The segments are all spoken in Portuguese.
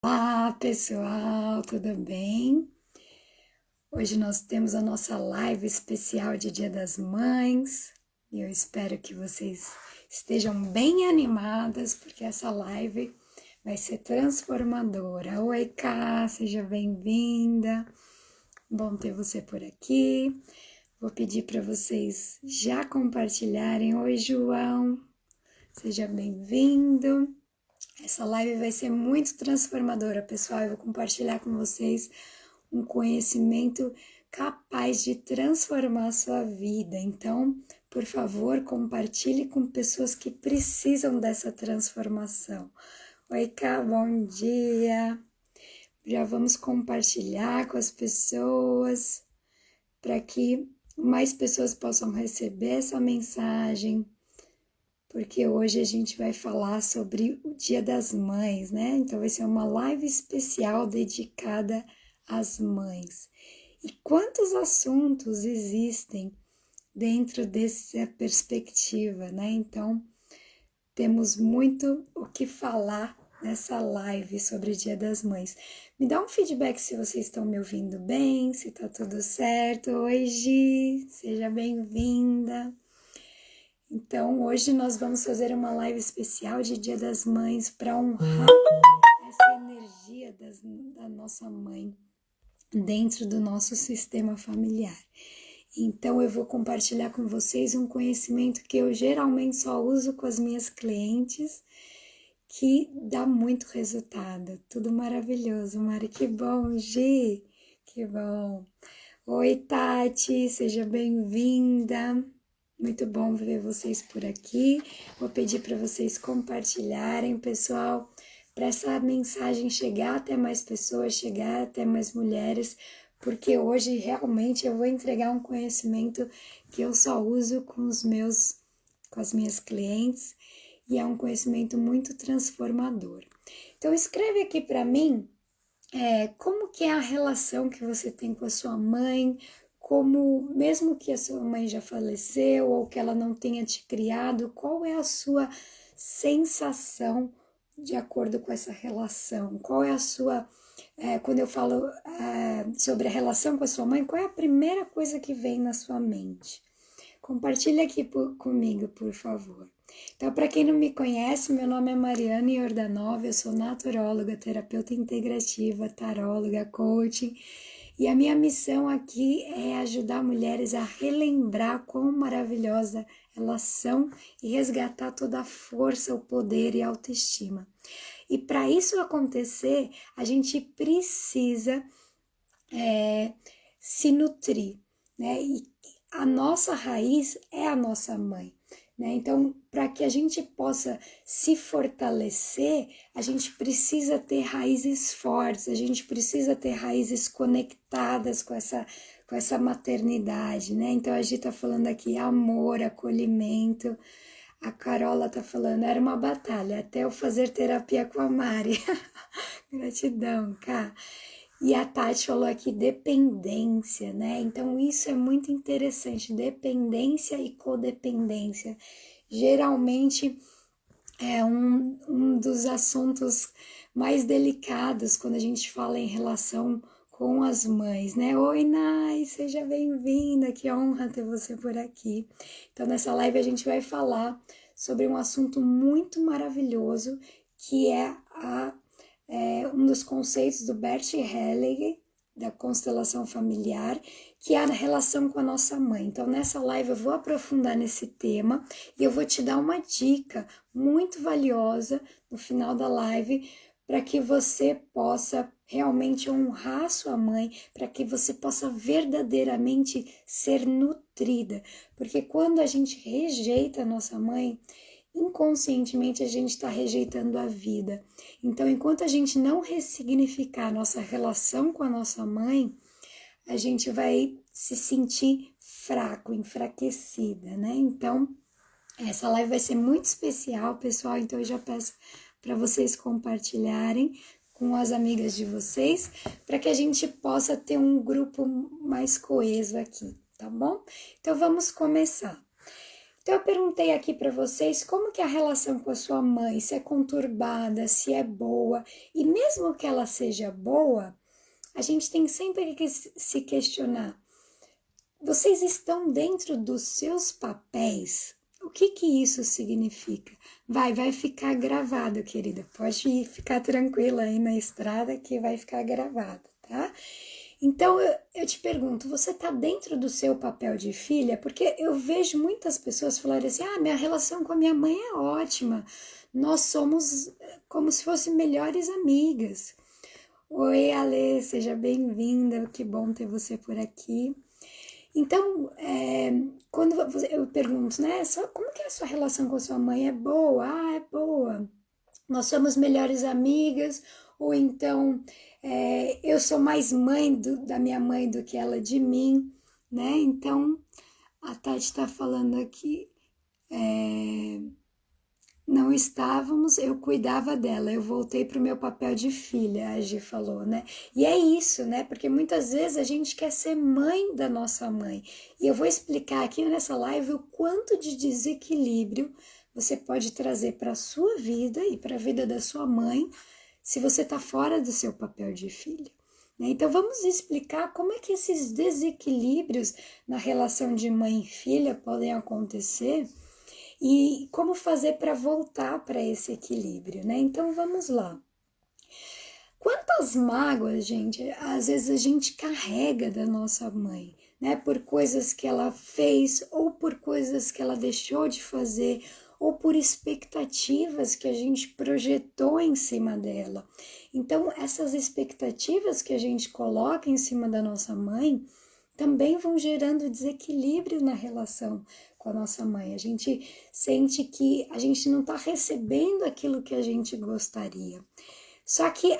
Olá, pessoal, tudo bem? Hoje nós temos a nossa live especial de Dia das Mães e eu espero que vocês estejam bem animadas, porque essa live vai ser transformadora. Oi, Ká, seja bem-vinda. Bom ter você por aqui. Vou pedir para vocês já compartilharem. Oi, João, seja bem-vindo. Essa live vai ser muito transformadora, pessoal. Eu vou compartilhar com vocês um conhecimento capaz de transformar a sua vida. Então, por favor, compartilhe com pessoas que precisam dessa transformação. Oi, Cá, bom dia. Já vamos compartilhar com as pessoas para que mais pessoas possam receber essa mensagem, porque hoje a gente vai falar sobre o Dia das Mães, né? Então vai ser uma live especial dedicada às mães. E quantos assuntos existem dentro dessa perspectiva, né? Então temos muito o que falar nessa live sobre o Dia das Mães. Me dá um feedback se vocês estão me ouvindo bem, se tá tudo certo. Oi, Gi, seja bem-vinda. Então, hoje nós vamos fazer uma live especial de Dia das Mães para honrar essa energia da nossa mãe dentro do nosso sistema familiar. Então, eu vou compartilhar com vocês um conhecimento que eu geralmente só uso com as minhas clientes, que dá muito resultado. Tudo maravilhoso, Mari. Que bom, Gi. Que bom. Oi, Tati, seja bem-vinda. Muito bom ver vocês por aqui. Vou pedir para vocês compartilharem, pessoal, para essa mensagem chegar até mais pessoas, chegar até mais mulheres, porque hoje realmente eu vou entregar um conhecimento que eu só uso com as minhas clientes, e é um conhecimento muito transformador. Então escreve aqui para mim como que é a relação que você tem com a sua mãe, como, mesmo que a sua mãe já faleceu ou que ela não tenha te criado, qual é a sua sensação de acordo com essa relação? Qual é a sua, quando eu falo sobre a relação com a sua mãe, qual é a primeira coisa que vem na sua mente? Compartilha aqui comigo, por favor. Então, para quem não me conhece, meu nome é Mariana Iordanov, eu sou naturóloga, terapeuta integrativa, taróloga, coaching, e a minha missão aqui é ajudar mulheres a relembrar quão maravilhosa elas são e resgatar toda a força, o poder e a autoestima. E para isso acontecer, a gente precisa se nutrir, né? E a nossa raiz é a nossa mãe, né? Então, para que a gente possa se fortalecer, a gente precisa ter raízes fortes, a gente precisa ter raízes conectadas com essa maternidade, né? Então, a gente tá falando aqui amor, acolhimento. A Carola tá falando, era uma batalha até eu fazer terapia com a Mari. Gratidão, Cá. E a Tati falou aqui dependência, né? Então isso é muito interessante, dependência e codependência. Geralmente é um dos assuntos mais delicados quando a gente fala em relação com as mães, né? Oi, Nai, seja bem-vinda, que honra ter você por aqui. Então, nessa live a gente vai falar sobre um assunto muito maravilhoso, que é um dos conceitos do Bert Hellinger, da constelação familiar, que é a relação com a nossa mãe. Então, nessa live eu vou aprofundar nesse tema e eu vou te dar uma dica muito valiosa no final da live para que você possa realmente honrar sua mãe, para que você possa verdadeiramente ser nutrida. Porque quando a gente rejeita a nossa mãe, inconscientemente a gente está rejeitando a vida. Então, enquanto a gente não ressignificar a nossa relação com a nossa mãe, a gente vai se sentir fraco, enfraquecida, né? Então, essa live vai ser muito especial, pessoal. Então, eu já peço para vocês compartilharem com as amigas de vocês, para que a gente possa ter um grupo mais coeso aqui, tá bom? Então, vamos começar. Então eu perguntei aqui para vocês como que é a relação com a sua mãe, se é conturbada, se é boa, e mesmo que ela seja boa, a gente tem sempre que se questionar. Vocês estão dentro dos seus papéis? O que que isso significa? Vai ficar gravado, querida. Pode ficar tranquila aí na estrada que vai ficar gravado, tá? Então eu te pergunto, você tá dentro do seu papel de filha? Porque eu vejo muitas pessoas falarem assim, minha relação com a minha mãe é ótima. Nós somos como se fossem melhores amigas. Oi, Ale, seja bem-vinda. Que bom ter você por aqui. Então, quando eu pergunto, né, como que é a sua relação com a sua mãe? É boa? É boa. Nós somos melhores amigas, ou então eu sou mais mãe da minha mãe do que ela de mim, né? Então, a Tati está falando aqui, não estávamos, eu cuidava dela, eu voltei para o meu papel de filha, a Gi falou, né? E é isso, né? Porque muitas vezes a gente quer ser mãe da nossa mãe. E eu vou explicar aqui nessa live o quanto de desequilíbrio você pode trazer para a sua vida e para a vida da sua mãe se você está fora do seu papel de filha. Então vamos explicar como é que esses desequilíbrios na relação de mãe e filha podem acontecer e como fazer para voltar para esse equilíbrio, né? Então vamos lá. Quantas mágoas, gente, às vezes a gente carrega da nossa mãe, né? Por coisas que ela fez, ou por coisas que ela deixou de fazer, ou por expectativas que a gente projetou em cima dela. Então, essas expectativas que a gente coloca em cima da nossa mãe também vão gerando desequilíbrio na relação com a nossa mãe. A gente sente que a gente não está recebendo aquilo que a gente gostaria. Só que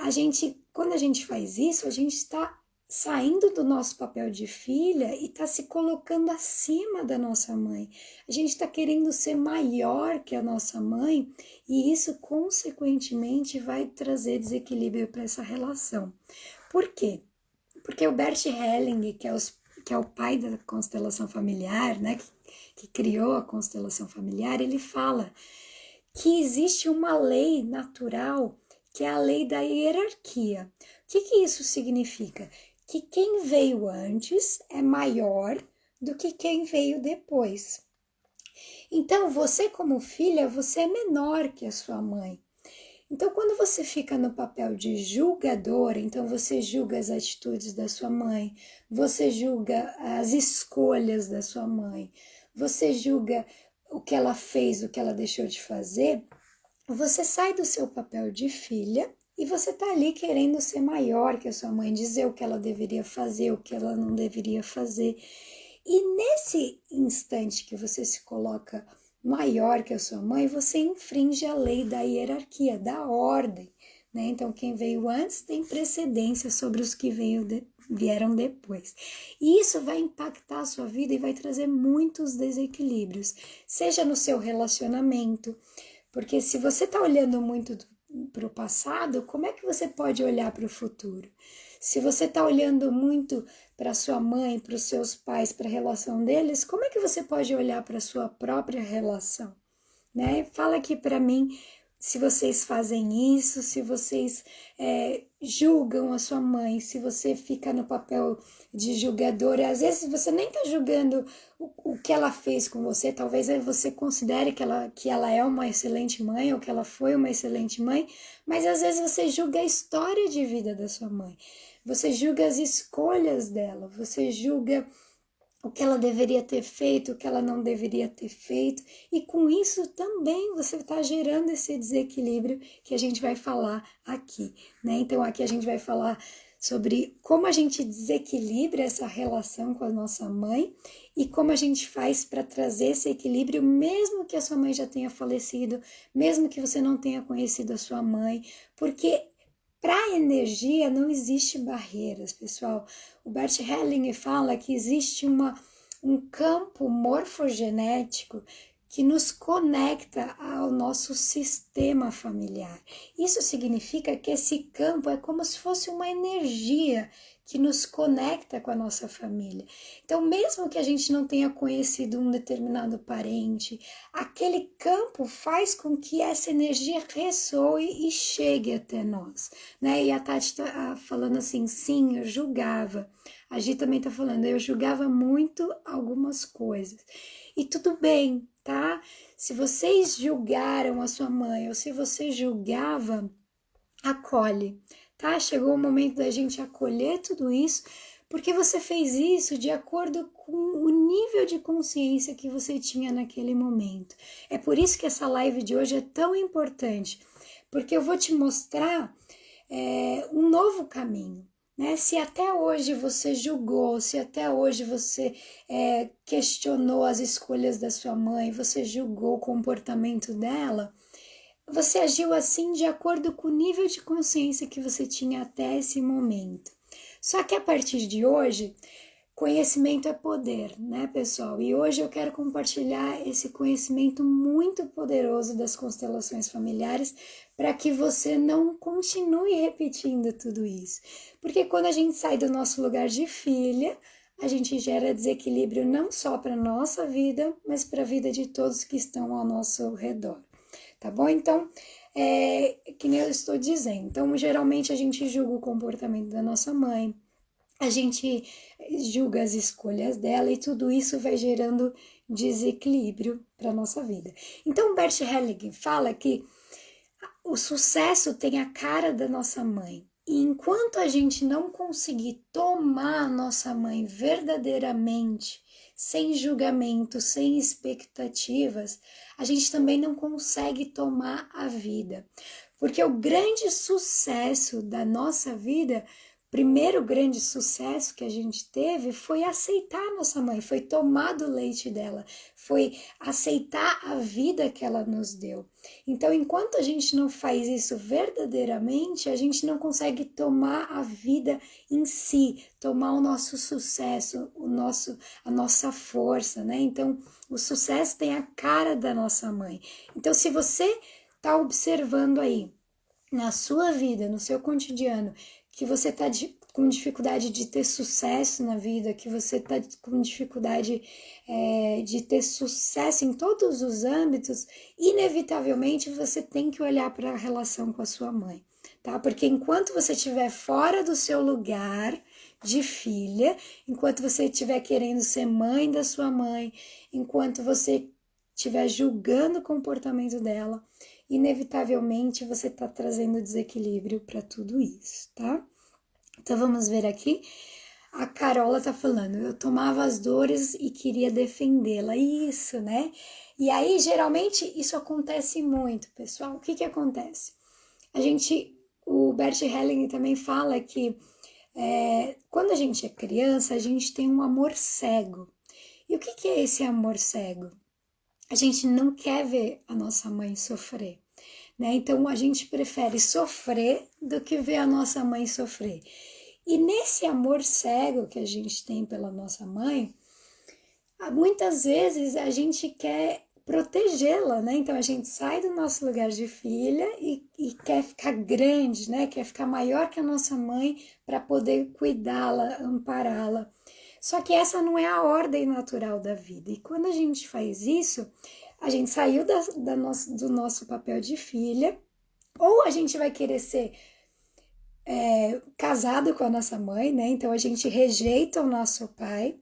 quando a gente faz isso, a gente está saindo do nosso papel de filha e está se colocando acima da nossa mãe. A gente está querendo ser maior que a nossa mãe e isso, consequentemente, vai trazer desequilíbrio para essa relação. Por quê? Porque o Bert Helling, que é o pai da constelação familiar, né, que criou a constelação familiar, ele fala que existe uma lei natural, que é a lei da hierarquia. O que isso significa? Que quem veio antes é maior do que quem veio depois. Então, você como filha, você é menor que a sua mãe. Então, quando você fica no papel de julgadora, então você julga as atitudes da sua mãe, você julga as escolhas da sua mãe, você julga o que ela fez, o que ela deixou de fazer, você sai do seu papel de filha e você tá ali querendo ser maior que a sua mãe, dizer o que ela deveria fazer, o que ela não deveria fazer. E nesse instante que você se coloca maior que a sua mãe, você infringe a lei da hierarquia, da ordem, né? Então, quem veio antes tem precedência sobre os que vieram depois. E isso vai impactar a sua vida e vai trazer muitos desequilíbrios, seja no seu relacionamento, porque se você está olhando muito para o passado, como é que você pode olhar para o futuro? Se você está olhando muito para sua mãe, para os seus pais, para a relação deles, como é que você pode olhar para a sua própria relação? Né? Fala aqui para mim se vocês fazem isso, se vocês julgam a sua mãe, se você fica no papel de julgadora. Às vezes você nem está julgando o que ela fez com você, talvez você considere que ela é uma excelente mãe ou que ela foi uma excelente mãe, mas às vezes você julga a história de vida da sua mãe, você julga as escolhas dela, você julga o que ela deveria ter feito, o que ela não deveria ter feito, e com isso também você está gerando esse desequilíbrio que a gente vai falar aqui, né? Então aqui a gente vai falar sobre como a gente desequilibra essa relação com a nossa mãe e como a gente faz para trazer esse equilíbrio, mesmo que a sua mãe já tenha falecido, mesmo que você não tenha conhecido a sua mãe, porque para a energia não existe barreiras, pessoal. O Bert Hellinger fala que existe um campo morfogenético que nos conecta ao nosso sistema familiar. Isso significa que esse campo é como se fosse uma energia que nos conecta com a nossa família. Então, mesmo que a gente não tenha conhecido um determinado parente, aquele campo faz com que essa energia ressoe e chegue até nós, né? E a Tati tá falando assim, sim, eu julgava. A Gi também tá falando, eu julgava muito algumas coisas. E tudo bem, tá? Se vocês julgaram a sua mãe ou se você julgava, acolhe, tá? Chegou o momento da gente acolher tudo isso, porque você fez isso de acordo com o nível de consciência que você tinha naquele momento. É por isso que essa live de hoje é tão importante, porque eu vou te mostrar um novo caminho. Né? Se até hoje você julgou, se até hoje você questionou as escolhas da sua mãe, você julgou o comportamento dela, você agiu assim de acordo com o nível de consciência que você tinha até esse momento. Só que a partir de hoje, conhecimento é poder, né, pessoal? E hoje eu quero compartilhar esse conhecimento muito poderoso das constelações familiares para que você não continue repetindo tudo isso. Porque quando a gente sai do nosso lugar de filha, a gente gera desequilíbrio não só para a nossa vida, mas para a vida de todos que estão ao nosso redor. Tá bom? Então, que nem eu estou dizendo. Então, geralmente a gente julga o comportamento da nossa mãe, a gente julga as escolhas dela e tudo isso vai gerando desequilíbrio para a nossa vida. Então, Bert Hellinger fala que o sucesso tem a cara da nossa mãe. E enquanto a gente não conseguir tomar a nossa mãe verdadeiramente, sem julgamento, sem expectativas, a gente também não consegue tomar a vida. Porque o grande sucesso da nossa vida, primeiro grande sucesso que a gente teve foi aceitar a nossa mãe, foi tomar do leite dela, foi aceitar a vida que ela nos deu. Então, enquanto a gente não faz isso verdadeiramente, a gente não consegue tomar a vida em si, tomar o nosso sucesso, a nossa força, né? Então, o sucesso tem a cara da nossa mãe. Então, se você está observando aí, na sua vida, no seu cotidiano, que você está com dificuldade de ter sucesso na vida, que você está com dificuldade de ter sucesso em todos os âmbitos, inevitavelmente você tem que olhar para a relação com a sua mãe, tá? Porque enquanto você estiver fora do seu lugar de filha, enquanto você estiver querendo ser mãe da sua mãe, enquanto você estiver julgando o comportamento dela, inevitavelmente você está trazendo desequilíbrio para tudo isso, tá? Então vamos ver aqui. A Carola tá falando, eu tomava as dores e queria defendê-la. Isso, né? E aí, geralmente, isso acontece muito, pessoal. O que que acontece? O Bert Hellinger também fala que quando a gente é criança, a gente tem um amor cego. E o que que é esse amor cego? A gente não quer ver a nossa mãe sofrer, né? Então a gente prefere sofrer do que ver a nossa mãe sofrer. E nesse amor cego que a gente tem pela nossa mãe, muitas vezes a gente quer protegê-la, né? Então a gente sai do nosso lugar de filha e quer ficar grande, né? Quer ficar maior que a nossa mãe para poder cuidá-la, ampará-la. Só que essa não é a ordem natural da vida. E quando a gente faz isso, a gente saiu do nosso papel de filha, ou a gente vai querer ser casado com a nossa mãe, né? Então a gente rejeita o nosso pai,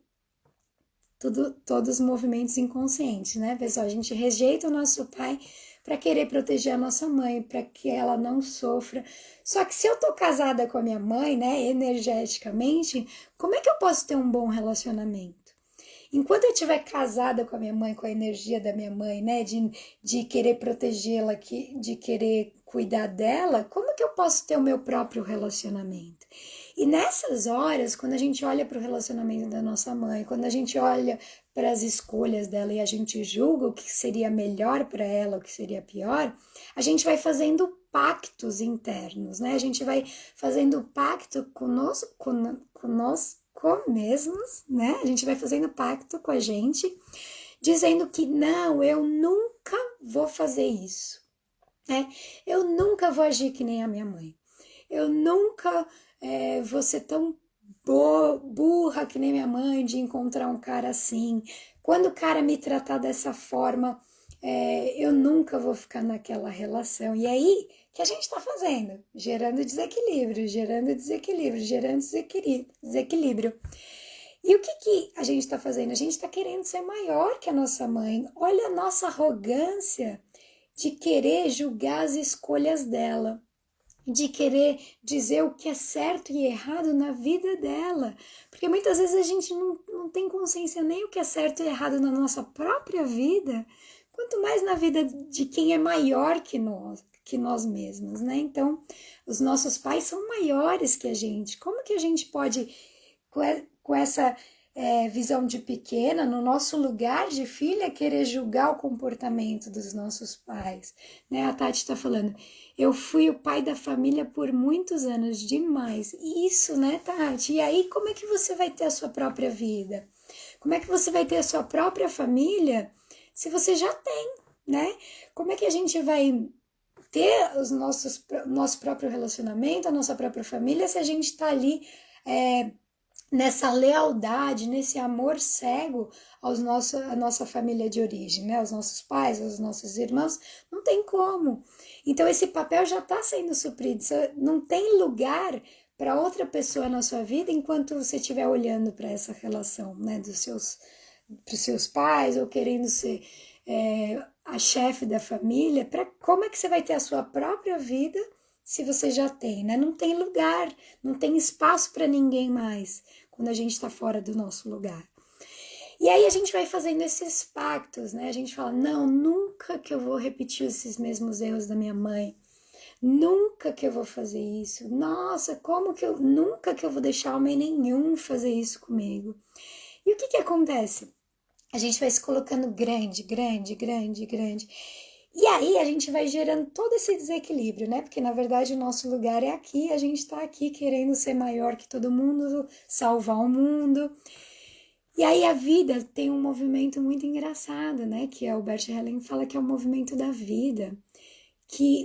todos os movimentos inconscientes, né, pessoal? A gente rejeita o nosso pai para querer proteger a nossa mãe, para que ela não sofra. Só que se eu tô casada com a minha mãe, né, energeticamente, como é que eu posso ter um bom relacionamento? Enquanto eu estiver casada com a minha mãe, com a energia da minha mãe, né, de querer protegê-la, de querer cuidar dela, como que eu posso ter o meu próprio relacionamento? E nessas horas, quando a gente olha para o relacionamento da nossa mãe, quando a gente olha para as escolhas dela e a gente julga o que seria melhor para ela, o que seria pior, a gente vai fazendo pactos internos, né? A gente vai fazendo pacto conosco mesmos, né? A gente vai fazendo pacto com a gente dizendo que não, eu nunca vou fazer isso, né? Eu nunca vou agir que nem a minha mãe. Eu nunca vou ser tão burra que nem minha mãe de encontrar um cara assim. Quando o cara me tratar dessa forma, eu nunca vou ficar naquela relação. E aí, o que a gente está fazendo? Gerando desequilíbrio, gerando desequilíbrio, gerando desequilíbrio. E o que a gente está fazendo? A gente está querendo ser maior que a nossa mãe. Olha a nossa arrogância de querer julgar as escolhas dela, de querer dizer o que é certo e errado na vida dela. Porque muitas vezes a gente não tem consciência nem o que é certo e errado na nossa própria vida, quanto mais na vida de quem é maior que nós mesmos, né? Então, os nossos pais são maiores que a gente. Como que a gente pode, com essa visão de pequena, no nosso lugar de filha, querer julgar o comportamento dos nossos pais, né? A Tati está falando, eu fui o pai da família por muitos anos, demais. Isso, né, Tati? E aí, como é que você vai ter a sua própria vida? Como é que você vai ter a sua própria família se você já tem, né? Como é que a gente vai ter nosso próprio relacionamento, a nossa própria família, se a gente está ali nessa lealdade, nesse amor cego à nossa família de origem, né? Aos nossos pais, aos nossos irmãos, não tem como. Então esse papel já está sendo suprido, não tem lugar para outra pessoa na sua vida enquanto você estiver olhando para essa relação, né? Para os seus pais ou querendo ser a chefe da família. Como é que você vai ter a sua própria vida se você já tem, né? Não tem lugar, não tem espaço para ninguém mais quando a gente está fora do nosso lugar. E aí a gente vai fazendo esses pactos, né? A gente fala, não, nunca que eu vou repetir esses mesmos erros da minha mãe. Nunca que eu vou fazer isso. Nossa, nunca que eu vou deixar homem nenhum fazer isso comigo. E o que acontece? A gente vai se colocando grande, grande, grande, grande. E aí a gente vai gerando todo esse desequilíbrio, né? Porque na verdade o nosso lugar é aqui, a gente tá aqui querendo ser maior que todo mundo, salvar o mundo. E aí a vida tem um movimento muito engraçado, né? Que o Bert Helling fala que é o movimento da vida.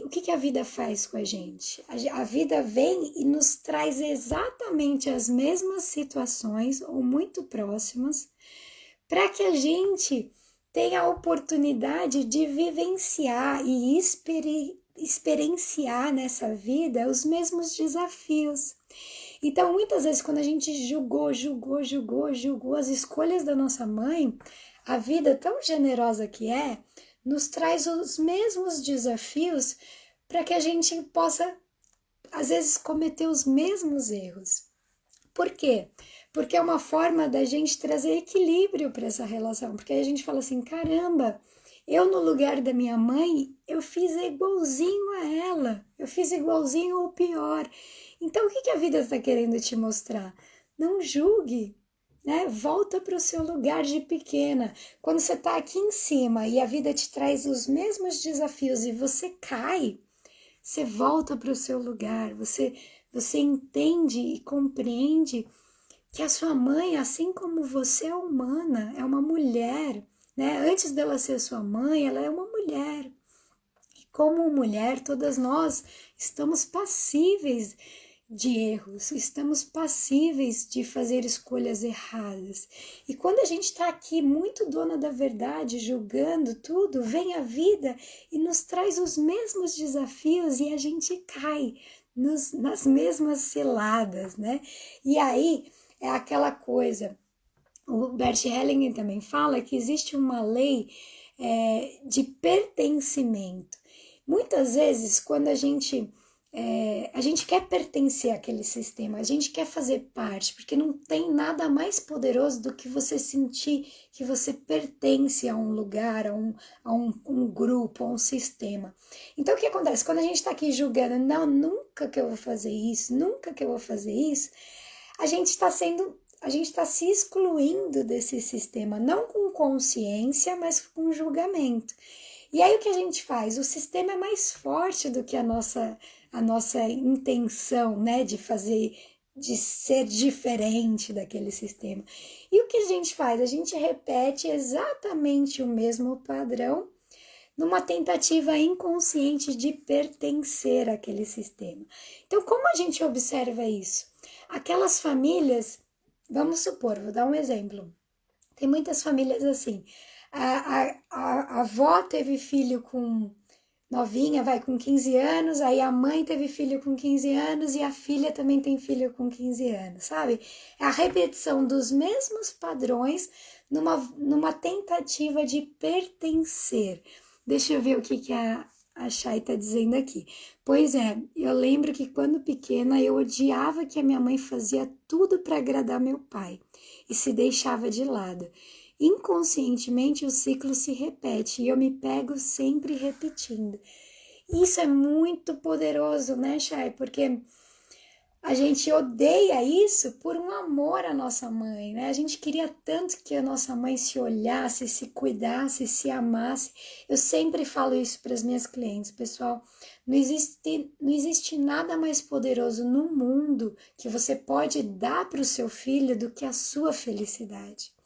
O que a vida faz com a gente? A vida vem e nos traz exatamente as mesmas situações, ou muito próximas, para que a gente tenha a oportunidade de vivenciar e experienciar nessa vida os mesmos desafios. Então, muitas vezes, quando a gente julgou as escolhas da nossa mãe, a vida tão generosa que nos traz os mesmos desafios para que a gente possa, às vezes, cometer os mesmos erros. Por quê? Porque é uma forma da gente trazer equilíbrio para essa relação. Porque aí a gente fala assim, caramba, eu no lugar da minha mãe, eu fiz igualzinho a ela. Eu fiz igualzinho ou pior. Então, o que a vida está querendo te mostrar? Não julgue, né? Volta para o seu lugar de pequena. Quando você está aqui em cima e a vida te traz os mesmos desafios e você cai, você volta para o seu lugar. Você entende e compreende que a sua mãe, assim como você é humana, é uma mulher, né? Antes dela ser sua mãe, ela é uma mulher. E como mulher, todas nós estamos passíveis de erros, estamos passíveis de fazer escolhas erradas. E quando a gente está aqui muito dona da verdade, julgando tudo, vem a vida e nos traz os mesmos desafios e a gente cai nas mesmas ciladas, né? E aí é aquela coisa, o Bert Hellinger também fala que existe uma lei de pertencimento. Muitas vezes, quando a gente quer pertencer àquele sistema, a gente quer fazer parte, porque não tem nada mais poderoso do que você sentir que você pertence a um lugar, a um grupo, a um sistema. Então, o que acontece? Quando a gente está aqui julgando, não, nunca que eu vou fazer isso, nunca que eu vou fazer isso, a gente está se excluindo desse sistema, não com consciência, mas com julgamento. E aí o que a gente faz? O sistema é mais forte do que a nossa intenção, né, de fazer de ser diferente daquele sistema. E o que a gente faz? A gente repete exatamente o mesmo padrão numa tentativa inconsciente de pertencer àquele sistema. Então, como a gente observa isso? Aquelas famílias, vamos supor, vou dar um exemplo. Tem muitas famílias assim. A avó teve filho com novinha, vai com 15 anos, aí a mãe teve filho com 15 anos e a filha também tem filho com 15 anos, sabe? É a repetição dos mesmos padrões numa tentativa de pertencer. Deixa eu ver o que a Chay está dizendo aqui. Pois é, eu lembro que quando pequena eu odiava que a minha mãe fazia tudo para agradar meu pai e se deixava de lado. Inconscientemente o ciclo se repete e eu me pego sempre repetindo. Isso é muito poderoso, né, Chay? Porque a gente odeia isso por um amor à nossa mãe, né? A gente queria tanto que a nossa mãe se olhasse, se cuidasse, se amasse. Eu sempre falo isso para as minhas clientes, pessoal. Não existe nada mais poderoso no mundo que você pode dar para o seu filho do que a sua felicidade.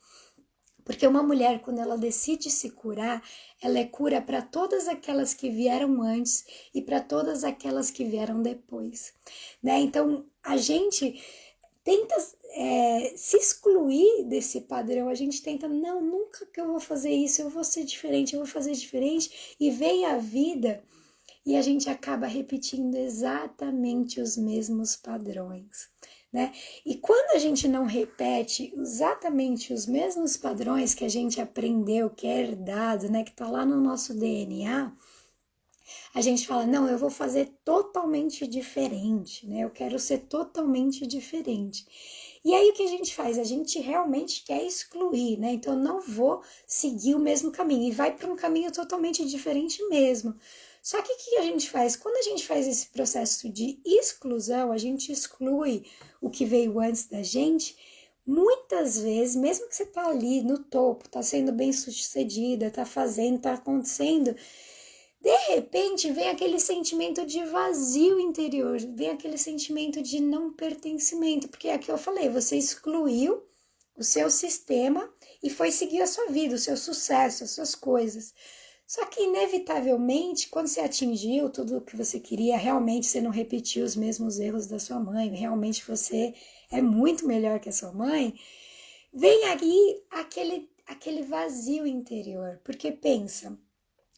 Porque uma mulher, quando ela decide se curar, ela é cura para todas aquelas que vieram antes e para todas aquelas que vieram depois, né? Então, a gente tenta se excluir desse padrão, a gente tenta, não, nunca que eu vou fazer isso, eu vou ser diferente, eu vou fazer diferente, e vem a vida e a gente acaba repetindo exatamente os mesmos padrões. Né? E quando a gente não repete exatamente os mesmos padrões que a gente aprendeu, que é herdado, né, que está lá no nosso DNA, a gente fala, não, eu vou fazer totalmente diferente, né? Eu quero ser totalmente diferente. E aí o que a gente faz? A gente realmente quer excluir, né? Então eu não vou seguir o mesmo caminho e vai para um caminho totalmente diferente mesmo. Só que o que a gente faz? Quando a gente faz esse processo de exclusão, a gente exclui o que veio antes da gente, muitas vezes, mesmo que você tá ali no topo, tá sendo bem sucedida, tá fazendo, tá acontecendo, de repente vem aquele sentimento de vazio interior, vem aquele sentimento de não pertencimento, porque é o que eu falei, você excluiu o seu sistema e foi seguir a sua vida, o seu sucesso, as suas coisas. Só que, inevitavelmente, quando você atingiu tudo o que você queria, realmente você não repetiu os mesmos erros da sua mãe, realmente você é muito melhor que a sua mãe, vem aí aquele vazio interior. Porque pensa,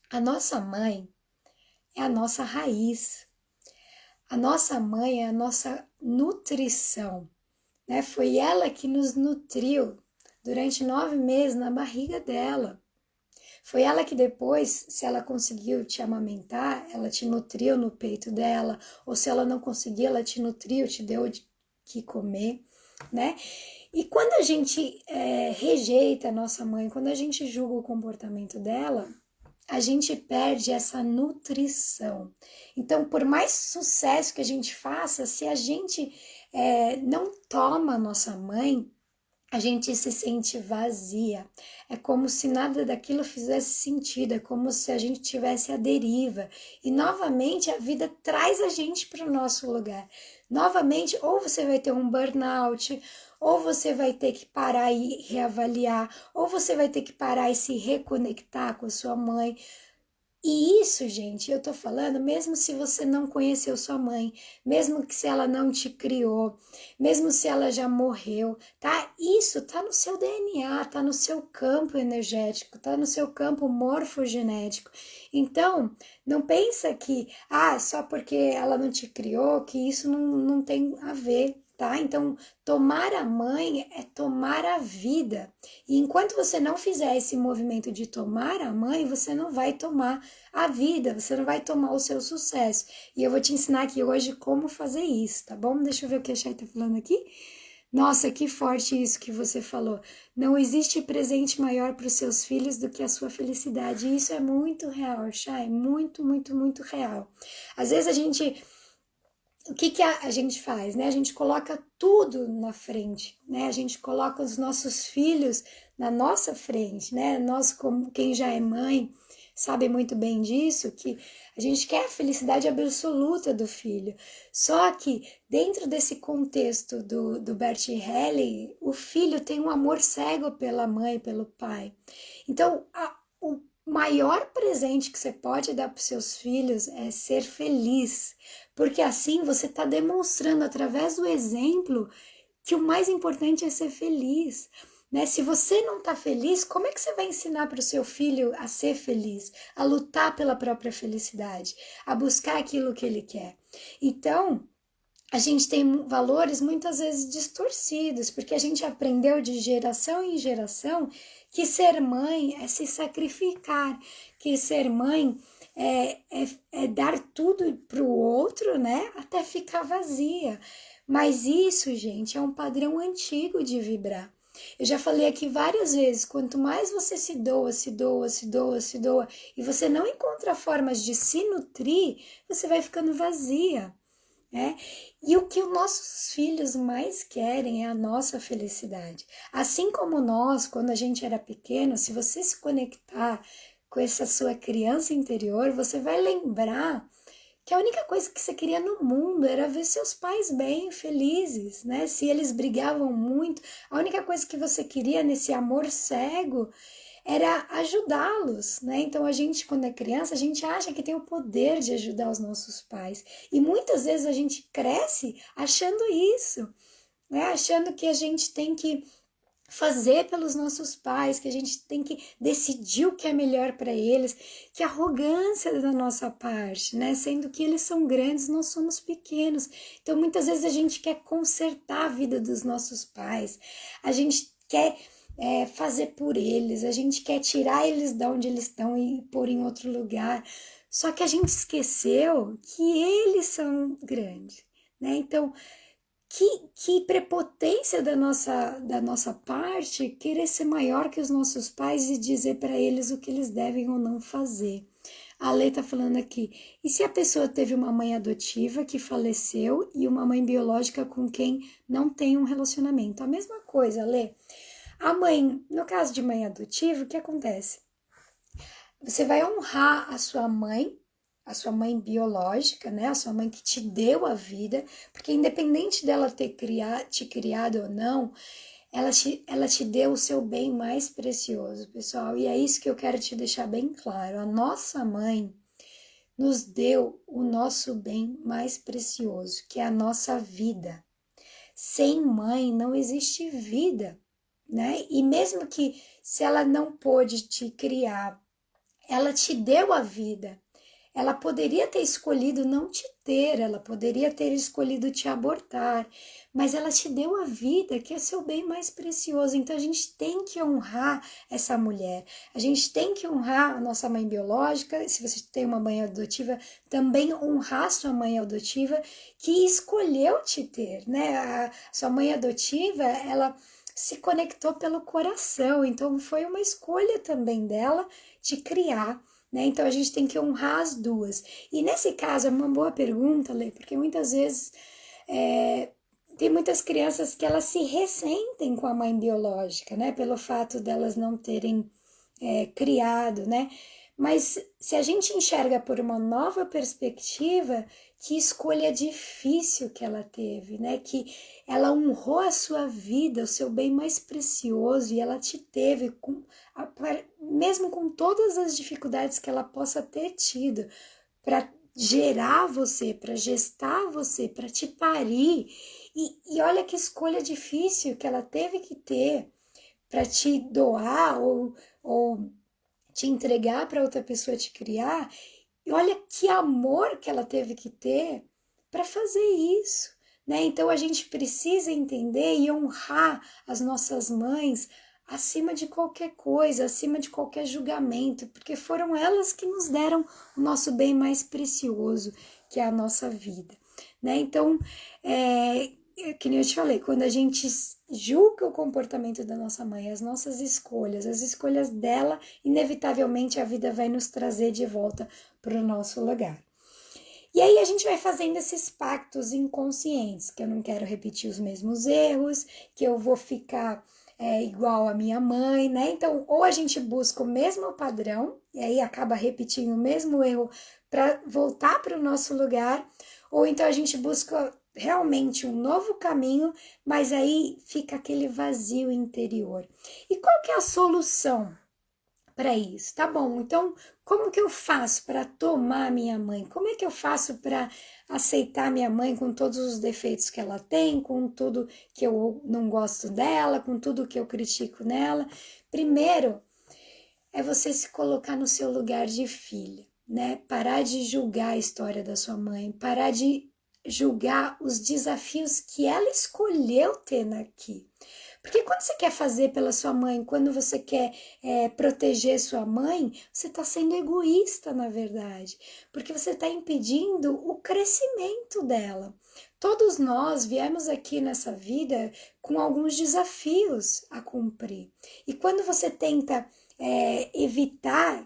a nossa mãe é a nossa raiz, a nossa mãe é a nossa nutrição, né? Foi ela que nos nutriu durante 9 meses na barriga dela. Foi ela que depois, se ela conseguiu te amamentar, ela te nutriu no peito dela, ou se ela não conseguiu, ela te nutriu, te deu de que comer, né? E quando a gente rejeita a nossa mãe, quando a gente julga o comportamento dela, a gente perde essa nutrição. Então, por mais sucesso que a gente faça, se a gente não toma a nossa mãe, a gente se sente vazia. É como se nada daquilo fizesse sentido, é como se a gente tivesse à deriva. E novamente a vida traz a gente para o nosso lugar. Novamente, ou você vai ter um burnout, ou você vai ter que parar e reavaliar, ou você vai ter que parar e se reconectar com a sua mãe. E isso, gente, eu tô falando mesmo se você não conheceu sua mãe, mesmo que se ela não te criou, mesmo se ela já morreu, tá? Isso tá no seu DNA, tá no seu campo energético, tá no seu campo morfogenético. Então, não pensa que, só porque ela não te criou, que isso não tem a ver, tá? Então, tomar a mãe é tomar a vida. E enquanto você não fizer esse movimento de tomar a mãe, você não vai tomar a vida, você não vai tomar o seu sucesso. E eu vou te ensinar aqui hoje como fazer isso, tá bom? Deixa eu ver o que a Chay tá falando aqui. Nossa, que forte isso que você falou. Não existe presente maior para os seus filhos do que a sua felicidade. E isso é muito real, Chay, muito, muito, muito real. Às vezes o que a gente faz, né? A gente coloca tudo na frente, né? A gente coloca os nossos filhos na nossa frente, né? Nós, como quem já é mãe, sabem muito bem disso, que a gente quer a felicidade absoluta do filho. Só que dentro desse contexto do Bert Helling, o filho tem um amor cego pela mãe e pelo pai. Então, o maior presente que você pode dar para os seus filhos é ser feliz, porque assim você está demonstrando através do exemplo que o mais importante é ser feliz. Né? Se você não está feliz, como é que você vai ensinar para o seu filho a ser feliz, a lutar pela própria felicidade, a buscar aquilo que ele quer? Então, a gente tem valores muitas vezes distorcidos, porque a gente aprendeu de geração em geração que ser mãe é se sacrificar, que ser mãe é dar tudo para o outro, né, até ficar vazia. Mas isso, gente, é um padrão antigo de vibrar. Eu já falei aqui várias vezes, quanto mais você se doa, se doa, se doa, se doa, e você não encontra formas de se nutrir, você vai ficando vazia. E o que os nossos filhos mais querem é a nossa felicidade. Assim como nós, quando a gente era pequeno, se você se conectar com essa sua criança interior, você vai lembrar que a única coisa que você queria no mundo era ver seus pais bem, felizes, né? Se eles brigavam muito, a única coisa que você queria nesse amor cego era ajudá-los, né? Então a gente, quando é criança, a gente acha que tem o poder de ajudar os nossos pais. E muitas vezes a gente cresce achando isso, né? Achando que a gente tem que fazer pelos nossos pais, que a gente tem que decidir o que é melhor para eles, que arrogância da nossa parte, né? Sendo que eles são grandes, nós somos pequenos. Então muitas vezes a gente quer consertar a vida dos nossos pais, a gente quer fazer por eles, a gente quer tirar eles de onde eles estão e pôr em outro lugar. Só que a gente esqueceu que eles são grandes, né? Então, que prepotência da nossa parte querer ser maior que os nossos pais e dizer para eles o que eles devem ou não fazer. A Lê tá falando aqui, e se a pessoa teve uma mãe adotiva que faleceu e uma mãe biológica com quem não tem um relacionamento? A mesma coisa, Lê. A mãe, no caso de mãe adotiva, o que acontece? Você vai honrar a sua mãe biológica, né? A sua mãe que te deu a vida, porque independente dela ter te criado ou não, ela te deu o seu bem mais precioso, pessoal. E é isso que eu quero te deixar bem claro. A nossa mãe nos deu o nosso bem mais precioso, que é a nossa vida. Sem mãe não existe vida, né? E mesmo que se ela não pôde te criar, ela te deu a vida. Ela poderia ter escolhido não te ter, ela poderia ter escolhido te abortar, mas ela te deu a vida, que é seu bem mais precioso. Então a gente tem que honrar essa mulher, a gente tem que honrar a nossa mãe biológica. Se você tem uma mãe adotiva, também honrar sua mãe adotiva que escolheu te ter, né? A sua mãe adotiva, ela se conectou pelo coração, então foi uma escolha também dela de criar, né? Então a gente tem que honrar as duas. E nesse caso é uma boa pergunta, Lê, porque muitas vezes tem muitas crianças que elas se ressentem com a mãe biológica, né? Pelo fato delas não terem criado, né? Mas se a gente enxerga por uma nova perspectiva, que escolha difícil que ela teve, né? Que ela honrou a sua vida, o seu bem mais precioso, e ela te teve, mesmo com todas as dificuldades que ela possa ter tido, para gerar você, para gestar você, para te parir. E olha que escolha difícil que ela teve que ter para te doar ou te entregar para outra pessoa te criar. E olha que amor que ela teve que ter para fazer isso, né? Então a gente precisa entender e honrar as nossas mães acima de qualquer coisa, acima de qualquer julgamento, porque foram elas que nos deram o nosso bem mais precioso, que é a nossa vida, né? Então, que nem eu te falei, quando a gente julga o comportamento da nossa mãe, as nossas escolhas, as escolhas dela, inevitavelmente a vida vai nos trazer de volta para o nosso lugar. E aí a gente vai fazendo esses pactos inconscientes, que eu não quero repetir os mesmos erros, que eu vou ficar igual a minha mãe, né? Então, ou a gente busca o mesmo padrão, e aí acaba repetindo o mesmo erro para voltar para o nosso lugar, ou então a gente busca realmente um novo caminho, mas aí fica aquele vazio interior. E qual que é a solução para isso? Tá bom, então como que eu faço para tomar minha mãe? Como é que eu faço para aceitar minha mãe com todos os defeitos que ela tem, com tudo que eu não gosto dela, com tudo que eu critico nela? Primeiro é você se colocar no seu lugar de filha, né? Parar de julgar a história da sua mãe, parar de julgar os desafios que ela escolheu ter aqui. Porque quando você quer fazer pela sua mãe, quando você quer proteger sua mãe, você está sendo egoísta, na verdade. Porque você está impedindo o crescimento dela. Todos nós viemos aqui nessa vida com alguns desafios a cumprir. E quando você tenta evitar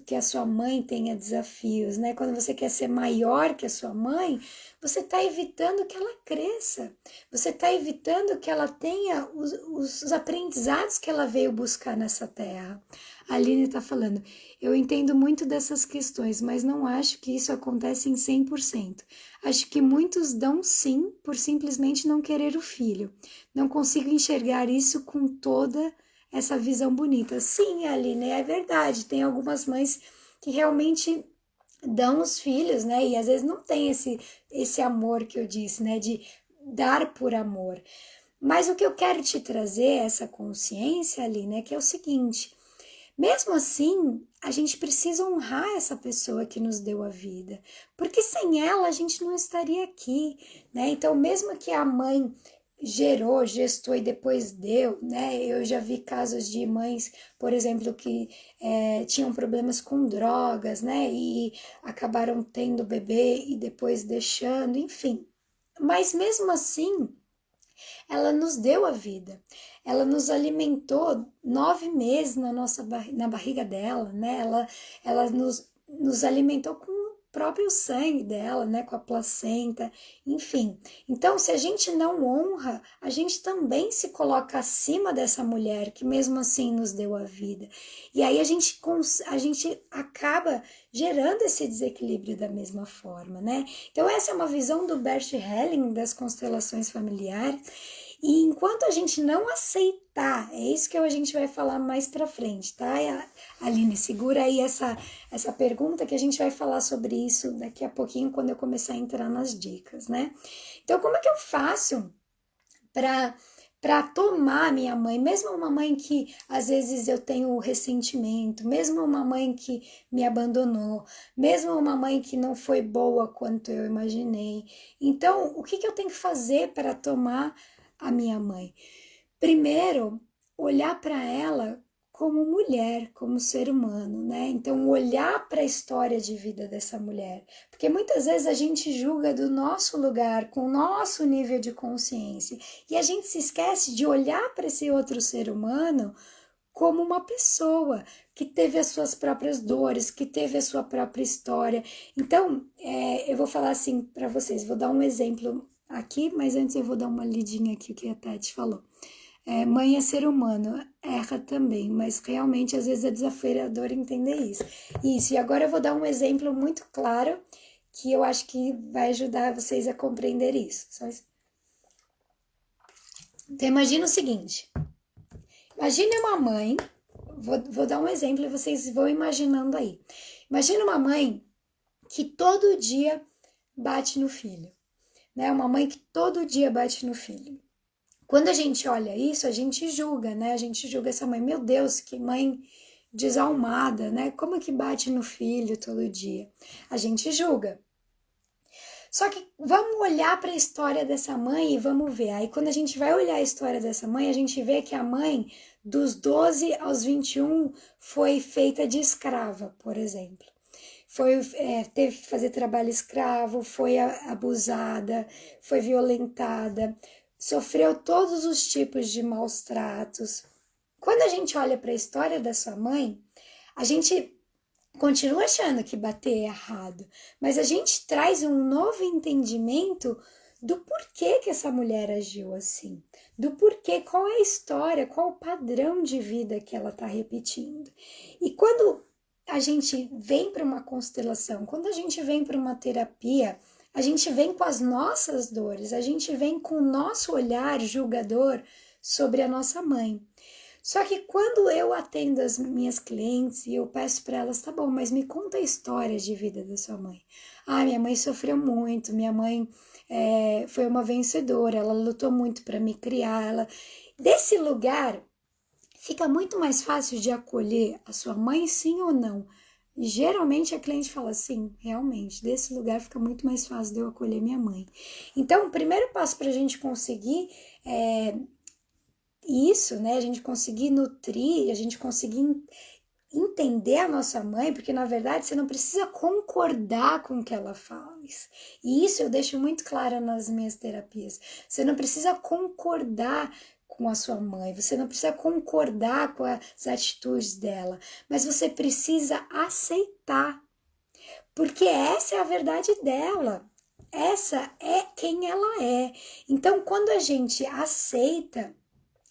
que a sua mãe tenha desafios, né? Quando você quer ser maior que a sua mãe, você está evitando que ela cresça, você está evitando que ela tenha os aprendizados que ela veio buscar nessa terra. A Aline está falando, eu entendo muito dessas questões, mas não acho que isso acontece em 100%. Acho que muitos dão sim por simplesmente não querer o filho. Não consigo enxergar isso com toda essa visão bonita. Sim, Aline, é verdade. Tem algumas mães que realmente dão os filhos, né? E às vezes não tem esse amor que eu disse, né? De dar por amor. Mas o que eu quero te trazer é essa consciência, Aline, é que é o seguinte: mesmo assim, a gente precisa honrar essa pessoa que nos deu a vida, porque sem ela a gente não estaria aqui, né? Então, mesmo que a mãe gestou e depois deu, né? Eu já vi casos de mães, por exemplo, que tinham problemas com drogas, né? E acabaram tendo bebê e depois deixando, enfim. Mas mesmo assim, ela nos deu a vida. Ela nos alimentou 9 meses na barriga dela, né? Ela nos alimentou com o próprio sangue dela, né? Com a placenta, enfim. Então, se a gente não honra, a gente também se coloca acima dessa mulher que mesmo assim nos deu a vida. E aí a gente acaba gerando esse desequilíbrio da mesma forma, né? Então, essa é uma visão do Bert Helling das constelações familiares. E enquanto a gente não aceitar, é isso que a gente vai falar mais pra frente, tá? Aline, segura aí essa pergunta que a gente vai falar sobre isso daqui a pouquinho, quando eu começar a entrar nas dicas, né? Então, como é que eu faço para tomar minha mãe, mesmo uma mãe que às vezes eu tenho ressentimento, mesmo uma mãe que me abandonou, mesmo uma mãe que não foi boa quanto eu imaginei. Então, o que eu tenho que fazer para tomar a minha mãe? Primeiro, olhar para ela como mulher, como ser humano, né? Então, olhar para a história de vida dessa mulher. Porque muitas vezes a gente julga do nosso lugar, com o nosso nível de consciência, e a gente se esquece de olhar para esse outro ser humano como uma pessoa que teve as suas próprias dores, que teve a sua própria história. Então, eu vou falar assim para vocês, vou dar um exemplo aqui, mas antes eu vou dar uma lidinha aqui o que a Tati falou. Mãe é ser humano, erra também, mas realmente às vezes é desafiador entender isso. E agora eu vou dar um exemplo muito claro que eu acho que vai ajudar vocês a compreender isso. Então imagina o seguinte, imagine uma mãe, vou dar um exemplo e vocês vão imaginando aí. Imagina uma mãe que todo dia bate no filho, né? Uma mãe que todo dia bate no filho. Quando a gente olha isso, a gente julga, né? A gente julga essa mãe. Meu Deus, que mãe desalmada, né? Como é que bate no filho todo dia? A gente julga. Só que vamos olhar para a história dessa mãe e vamos ver. Aí quando a gente vai olhar a história dessa mãe, a gente vê que a mãe, dos 12 aos 21, foi feita de escrava, por exemplo. Teve que fazer trabalho escravo, foi abusada, foi violentada, sofreu todos os tipos de maus tratos. Quando a gente olha para a história da sua mãe, a gente continua achando que bater é errado, mas a gente traz um novo entendimento do porquê que essa mulher agiu assim, do porquê, qual é a história, qual o padrão de vida que ela está repetindo. E quando a gente vem para uma constelação, quando a gente vem para uma terapia, a gente vem com as nossas dores, a gente vem com o nosso olhar julgador sobre a nossa mãe. Só que quando eu atendo as minhas clientes e eu peço para elas, tá bom, mas me conta a história de vida da sua mãe. Ah, minha mãe sofreu muito, minha mãe foi uma vencedora, ela lutou muito para me criar. Desse lugar, fica muito mais fácil de acolher a sua mãe, sim ou não. E geralmente a cliente fala sim, realmente, desse lugar fica muito mais fácil de eu acolher minha mãe. Então, o primeiro passo para a gente conseguir isso, né? A gente conseguir nutrir, a gente conseguir entender a nossa mãe, porque na verdade você não precisa concordar com o que ela faz. E isso eu deixo muito claro nas minhas terapias. Você não precisa concordar com a sua mãe, você não precisa concordar com as atitudes dela, mas você precisa aceitar, porque essa é a verdade dela. Essa é quem ela é. Então, quando a gente aceita,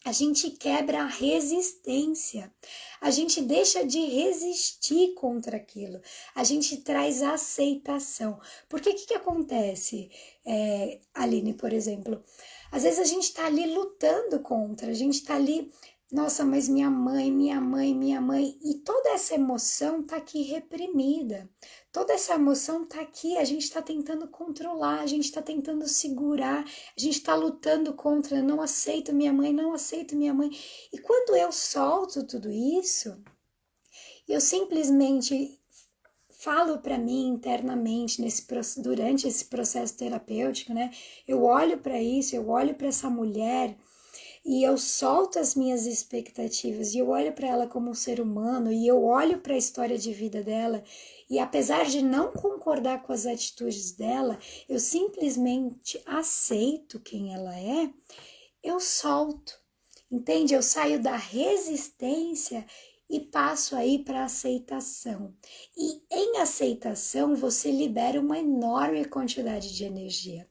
a gente quebra a resistência, a gente deixa de resistir contra aquilo, a gente traz a aceitação. Porque o que acontece, Aline, por exemplo? Às vezes a gente está ali lutando contra, a gente está ali, nossa, mas minha mãe, e toda essa emoção está aqui reprimida. Toda essa emoção está aqui, a gente está tentando controlar, a gente está tentando segurar, a gente está lutando contra, não aceito minha mãe, não aceito minha mãe. E quando eu solto tudo isso, eu simplesmente falo para mim internamente durante esse processo terapêutico, né? Eu olho para isso, eu olho para essa mulher e eu solto as minhas expectativas e eu olho para ela como um ser humano e eu olho para a história de vida dela e apesar de não concordar com as atitudes dela, eu simplesmente aceito quem ela é, eu solto, entende? Eu saio da resistência e passo aí para a aceitação. E em aceitação você libera uma enorme quantidade de energia.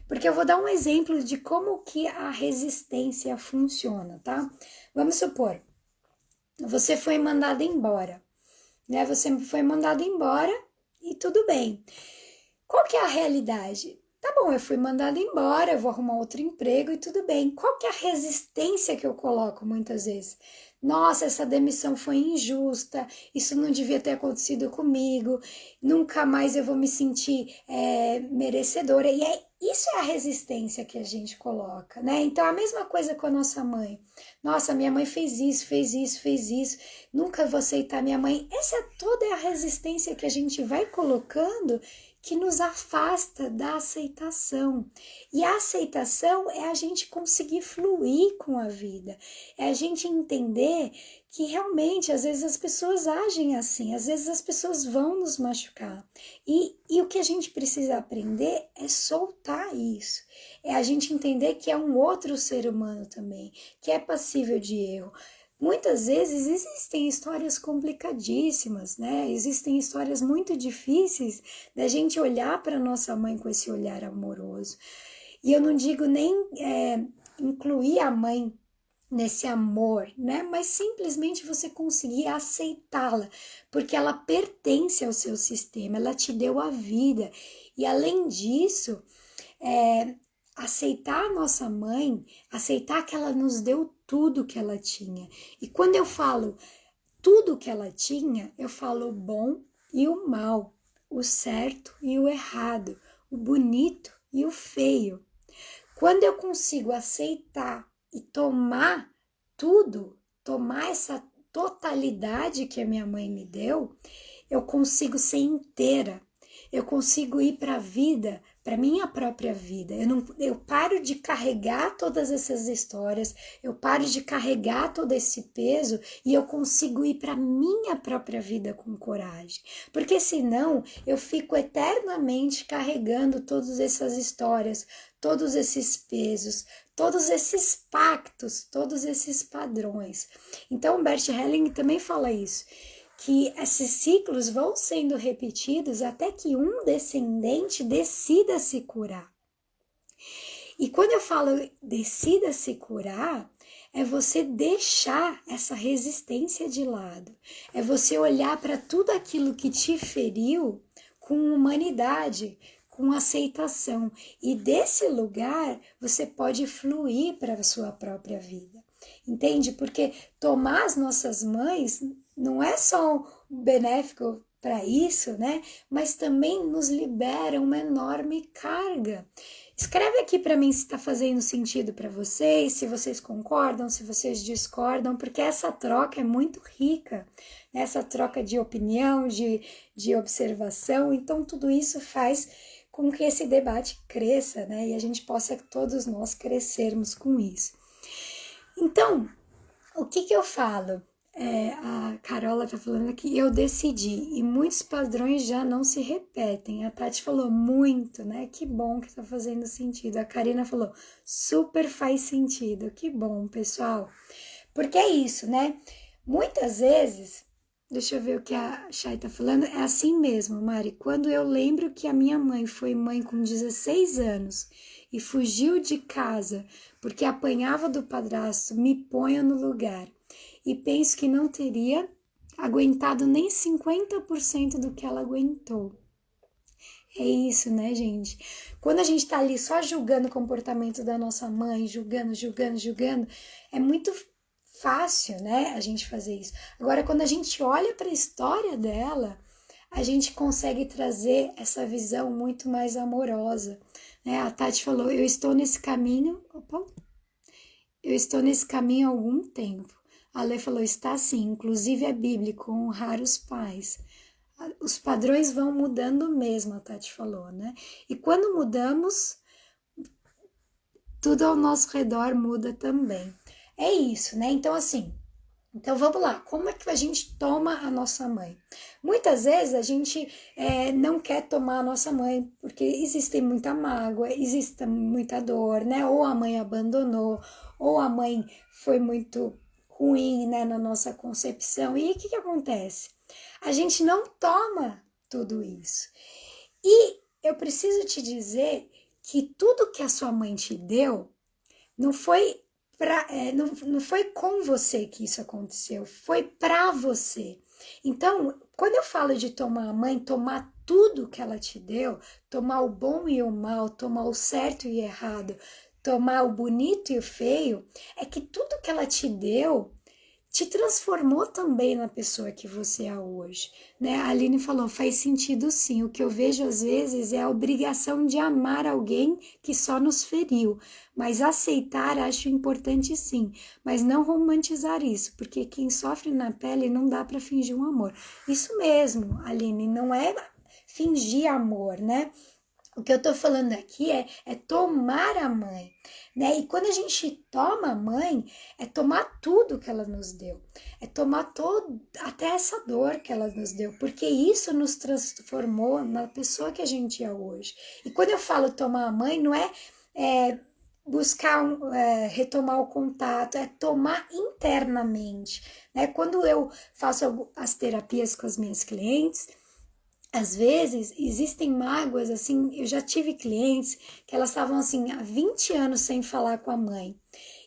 Porque eu vou dar um exemplo de como que a resistência funciona, tá? Vamos supor, você foi mandado embora, né? Você foi mandado embora e tudo bem. Qual que é a realidade? Tá bom, eu fui mandado embora, eu vou arrumar outro emprego e tudo bem. Qual que é a resistência que eu coloco muitas vezes? Nossa, essa demissão foi injusta, isso não devia ter acontecido comigo, nunca mais eu vou me sentir merecedora. E isso é a resistência que a gente coloca, né? Então, a mesma coisa com a nossa mãe. Nossa, minha mãe fez isso, nunca vou aceitar minha mãe. Essa toda é a resistência que a gente vai colocando que nos afasta da aceitação. E a aceitação é a gente conseguir fluir com a vida, é a gente entender que realmente às vezes as pessoas agem assim, às vezes as pessoas vão nos machucar. E o que a gente precisa aprender é soltar isso, é a gente entender que é um outro ser humano também, que é passível de erro. Muitas vezes existem histórias complicadíssimas, né? Existem histórias muito difíceis da gente olhar para nossa mãe com esse olhar amoroso. E eu não digo nem incluir a mãe nesse amor, né? Mas simplesmente você conseguir aceitá-la, porque ela pertence ao seu sistema, ela te deu a vida. E além disso, aceitar a nossa mãe, aceitar que ela nos deu tudo que ela tinha. E quando eu falo tudo que ela tinha, eu falo o bom e o mal, o certo e o errado, o bonito e o feio. Quando eu consigo aceitar e tomar tudo, tomar essa totalidade que a minha mãe me deu, eu consigo ser inteira. Eu consigo ir para a vida, para minha própria vida. Eu paro de carregar todas essas histórias, eu paro de carregar todo esse peso e eu consigo ir para minha própria vida com coragem. Porque senão eu fico eternamente carregando todas essas histórias, todos esses pesos, todos esses pactos, todos esses padrões. Então, Bert Helling também fala isso, que esses ciclos vão sendo repetidos até que um descendente decida se curar. E quando eu falo decida se curar, é você deixar essa resistência de lado. É você olhar para tudo aquilo que te feriu com humanidade, com aceitação. E desse lugar você pode fluir para a sua própria vida. Entende? Porque tomar as nossas mães não é só benéfico para isso, né? Mas também nos libera uma enorme carga. Escreve aqui para mim se está fazendo sentido para vocês, se vocês concordam, se vocês discordam, porque essa troca é muito rica, né? Essa troca de opinião, de observação, então tudo isso faz com que esse debate cresça, né? E a gente possa todos nós crescermos com isso. Então, o que eu falo? A Carola tá falando aqui, eu decidi, e muitos padrões já não se repetem. A Tati falou muito, né? Que bom que tá fazendo sentido. A Karina falou, super faz sentido. Que bom, pessoal. Porque é isso, né? Muitas vezes, deixa eu ver o que a Chay tá falando, é assim mesmo, Mari. Quando eu lembro que a minha mãe foi mãe com 16 anos e fugiu de casa porque apanhava do padrasto, me ponho no lugar. E penso que não teria aguentado nem 50% do que ela aguentou. É isso, né, gente? Quando a gente tá ali só julgando o comportamento da nossa mãe, julgando, é muito fácil, né, a gente fazer isso. Agora, quando a gente olha para a história dela, a gente consegue trazer essa visão muito mais amorosa, né? A Tati falou, eu estou nesse caminho há algum tempo. A Lê falou, está sim, inclusive é bíblico honrar os pais. Os padrões vão mudando mesmo, a Tati falou, né? E quando mudamos, tudo ao nosso redor muda também. É isso, né? Então, assim, vamos lá, como é que a gente toma a nossa mãe? Muitas vezes a gente não quer tomar a nossa mãe porque existe muita mágoa, existe muita dor, né? Ou a mãe abandonou, ou a mãe foi muito ruim, né, na nossa concepção. E o que acontece? A gente não toma tudo isso. E eu preciso te dizer que tudo que a sua mãe te deu não foi não foi com você que isso aconteceu, foi para você. Então, quando eu falo de tomar a mãe, tomar tudo que ela te deu, tomar o bom e o mal, tomar o certo e o errado, tomar o bonito e o feio, é que tudo que ela te deu te transformou também na pessoa que você é hoje, né? A Aline falou, faz sentido sim, o que eu vejo às vezes é a obrigação de amar alguém que só nos feriu, mas aceitar acho importante sim, mas não romantizar isso, porque quem sofre na pele não dá para fingir um amor. Isso mesmo, Aline, não é fingir amor, né? O que eu tô falando aqui é tomar a mãe, né? E quando a gente toma a mãe, é tomar tudo que ela nos deu. É tomar até essa dor que ela nos deu, porque isso nos transformou na pessoa que a gente é hoje. E quando eu falo tomar a mãe, não é buscar retomar o contato, é tomar internamente, né? Quando eu faço as terapias com as minhas clientes, às vezes existem mágoas, assim, eu já tive clientes que elas estavam assim há 20 anos sem falar com a mãe.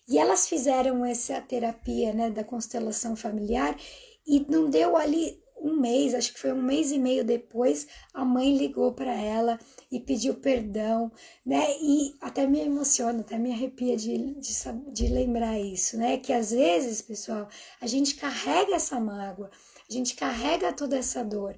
E elas fizeram essa terapia, né, da constelação familiar e não deu ali um mês, acho que foi um mês e meio depois, a mãe ligou para ela e pediu perdão, né? E até me emociona, até me arrepia de lembrar isso, né? Que às vezes, pessoal, a gente carrega essa mágoa, a gente carrega toda essa dor.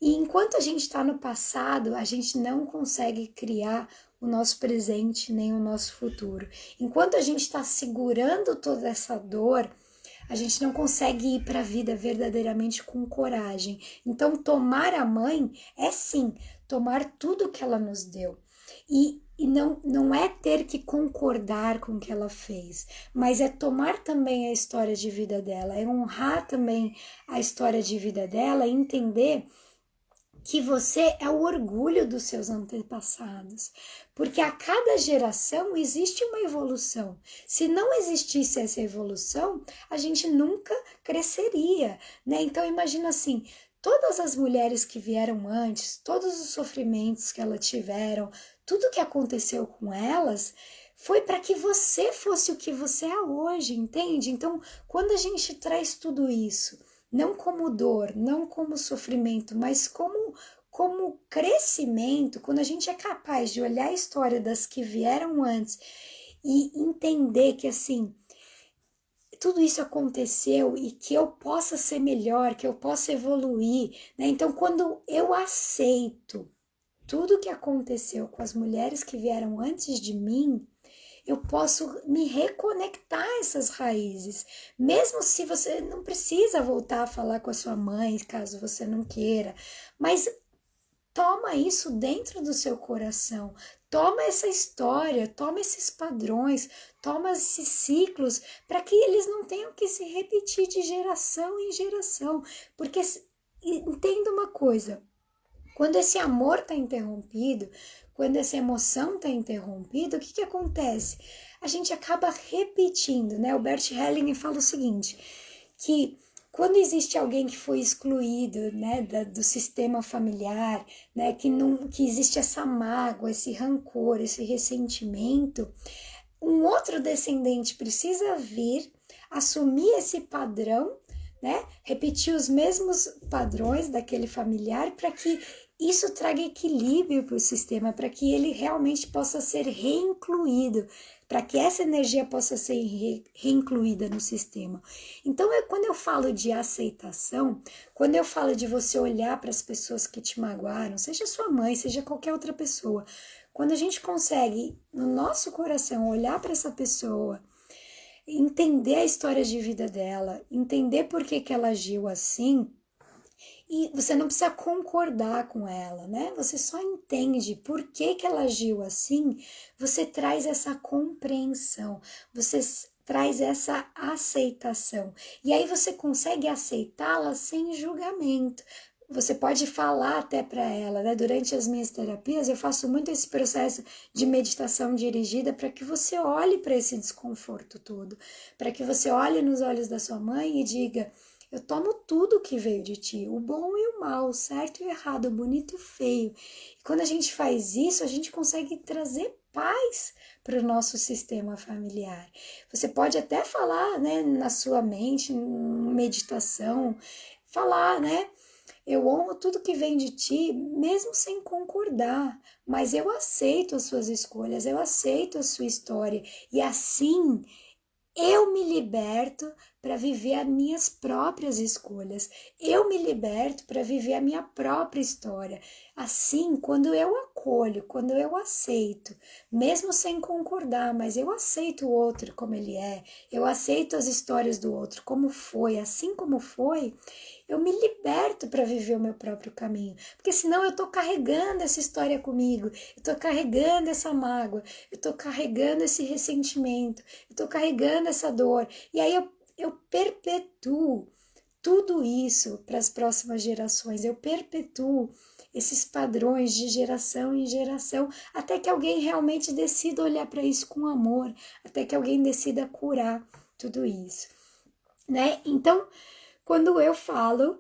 E enquanto a gente está no passado, a gente não consegue criar o nosso presente nem o nosso futuro. Enquanto a gente está segurando toda essa dor, a gente não consegue ir para a vida verdadeiramente com coragem. Então, tomar a mãe é sim tomar tudo que ela nos deu. E não é ter que concordar com o que ela fez, mas é tomar também a história de vida dela, é honrar também a história de vida dela e entender que você é o orgulho dos seus antepassados, porque a cada geração existe uma evolução. Se não existisse essa evolução, a gente nunca cresceria, né? Então imagina assim, todas as mulheres que vieram antes, todos os sofrimentos que elas tiveram, tudo que aconteceu com elas foi para que você fosse o que você é hoje, entende? Então, quando a gente traz tudo isso, não como dor, não como sofrimento, mas como crescimento, quando a gente é capaz de olhar a história das que vieram antes e entender que assim, tudo isso aconteceu e que eu possa ser melhor, que eu possa evoluir, né? Então, quando eu aceito tudo que aconteceu com as mulheres que vieram antes de mim, eu posso me reconectar a essas raízes. Mesmo se você não precisa voltar a falar com a sua mãe, caso você não queira, mas toma isso dentro do seu coração, toma essa história, toma esses padrões, toma esses ciclos, para que eles não tenham que se repetir de geração em geração. Porque entenda uma coisa, quando esse amor está interrompido, quando essa emoção está interrompida, o que acontece? A gente acaba repetindo, né? O Bert Hellinger fala o seguinte, que quando existe alguém que foi excluído, né, do sistema familiar, né, que existe essa mágoa, esse rancor, esse ressentimento, um outro descendente precisa vir, assumir esse padrão, né, repetir os mesmos padrões daquele familiar para que isso traga equilíbrio para o sistema, para que ele realmente possa ser reincluído, para que essa energia possa ser reincluída no sistema. Então, quando eu falo de aceitação, quando eu falo de você olhar para as pessoas que te magoaram, seja sua mãe, seja qualquer outra pessoa, quando a gente consegue, no nosso coração, olhar para essa pessoa, entender a história de vida dela, entender por que ela agiu assim, e você não precisa concordar com ela, né? Você só entende por que ela agiu assim, você traz essa compreensão, você traz essa aceitação. E aí você consegue aceitá-la sem julgamento. Você pode falar até para ela, né? Durante as minhas terapias, eu faço muito esse processo de meditação dirigida para que você olhe para esse desconforto todo, para que você olhe nos olhos da sua mãe e diga: eu tomo tudo que veio de ti, o bom e o mal, o certo e o errado, o bonito e o feio. E quando a gente faz isso, a gente consegue trazer paz para o nosso sistema familiar. Você pode até falar, né, na sua mente, em meditação, falar, né? Eu honro tudo que vem de ti, mesmo sem concordar, mas eu aceito as suas escolhas, eu aceito a sua história, e assim eu me liberto para viver as minhas próprias escolhas. Eu me liberto para viver a minha própria história. Assim, quando eu acolho, quando eu aceito, mesmo sem concordar, mas eu aceito o outro como ele é, eu aceito as histórias do outro como foi, assim como foi, eu me liberto para viver o meu próprio caminho. Porque senão eu estou carregando essa história comigo, eu estou carregando essa mágoa, eu estou carregando esse ressentimento, eu estou carregando essa dor. E aí eu perpetuo tudo isso para as próximas gerações, eu perpetuo esses padrões de geração em geração, até que alguém realmente decida olhar para isso com amor, até que alguém decida curar tudo isso, né? Então, quando eu falo